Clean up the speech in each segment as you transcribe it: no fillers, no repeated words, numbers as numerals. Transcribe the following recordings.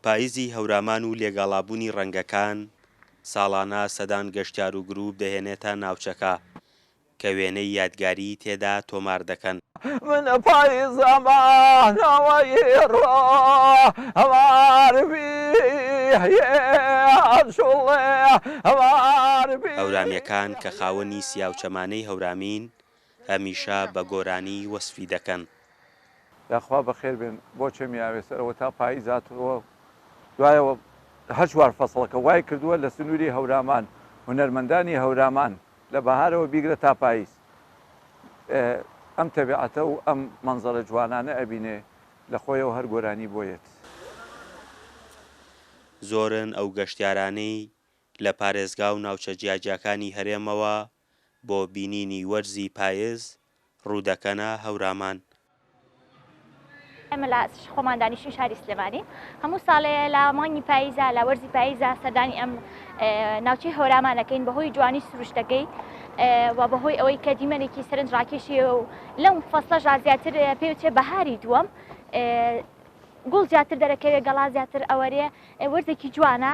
پاییزی هەورامان و لێگەڵابوونی ڕەنگەکان ساڵانە سەدان گەشتیار و گروپ دەهێنێتە ناوچەکە کە وێنەی یادگاری تێدا تۆمار دەکەن. منە پاییزەمانەوەی ڕۆ هەورامیەکان کە خاوەنی سیاوچەمانەی هەورامین هەمیشە بە گۆرانی وەسفی دەکەن. یاخوا بەخێر بێن بۆ چێمی ئاوێسەرەوە تا پاییزاتەوە دوایەوە هەر چوار فەسڵەکە وای کردووە لە سنووری هەورامان هونەرمەندانی هەورامان لە بەهارەوە بیگرە تا پاییز ئەم تەبیعەتە و ئەم مەنزەرە جوانانە ئەبینێ لە خۆیەوە هەر گۆرانی بۆیێت. زۆرن ئەو گەشتیارانەی لە پارێزگا و ناوچە جیاجیاکانی هەرێمەوە بۆ بینینی وەرزی پاییز ڕوودەکەنە هەورامان. ئەمە لە خۆمان دانیشتوی شاری سلێمانی هەموو ساڵێ لە مانگی پاییزە لە وەرزی پاییزە سەردانی ئەم ناوچەی هەورامانەکەین بەهۆی جوانی سروشتەکەی و بەهۆی ئەوەی کە دیمەنێکی سەرنج ڕاکێشی و لەم فەسڵەژا زیاتر پێوچێ بەهاری دووەم گوڵ زیاتر دەرەکەوێت گەڵا زیاتر ئەوەرێ وەرزێکی جوانە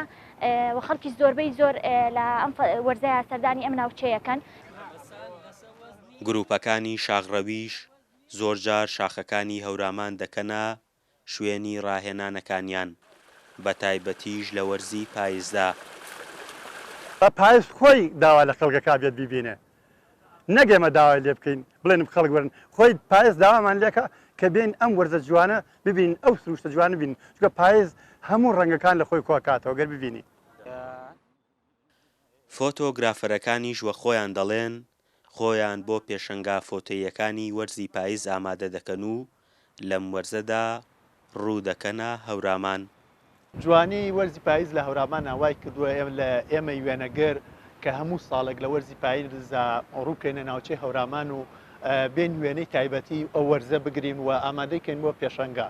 و خەڵکی زۆربەی زۆر لە ئەم وەرزەیە سەردانی ئەم ناوچەیەکەن. گروپەکانی شاغڕەویش زۆرجار شاخەکانی هەورامان دەکەنە شوێنی ڕاهێنانەکانیان بە تایبەتیش لە وەرزی پاییزدا. پاییز خۆی داوا لە خەڵکەکە بێت بیبینێ نەگەمە داوای لێ بکەین بڵێن خەڵک وەرن خۆی پاییز داوامان لێکە کە بێن ئەم وەرزە جوانە ببین ئەو سروشتە جوانە بین چونکە پاییز هەموو ڕەنگەکان لە خۆی کۆکاتەوە گەر ببینی. فۆتۆگرافەرەکانیش وە خۆیان دەڵێن خۆیان بۆ پێشەنگا فۆتۆیەکانی وەرزی پاییز ئامادە دەکەن و لەم وەرزەدا ڕوودەکەنە هەورامان. جوانی وەرزی پاییز لە هەورامان هاوای کردووە لە ئێمە وێنەگەر کە هەموو ساڵێک لە وەرزی پاییزە ڕووکەینە ناوچەی هەورامان و بێن وێنەی تایبەتی ئەو وەرزە بگرین و ئامادەیکەین بۆ پێشەنگا.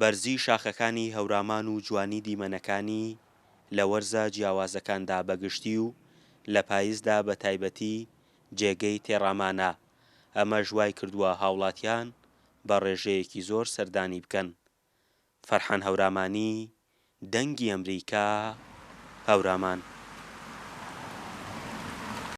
بەرزی شاخەکانی هەورامان و جوانی دیمەنەکانی لە وەرزە جیاوازەکاندا بەگشتی و لە پاییزدا بە تایبەتی جێگەی تێڕامانە ئەمە ژوای کردووە هاوڵاتیان بە ڕێژەیەکی زۆر سەردانی بکەن. فەرحان هەورامانی، دەنگی ئەمریکا، هەورامان.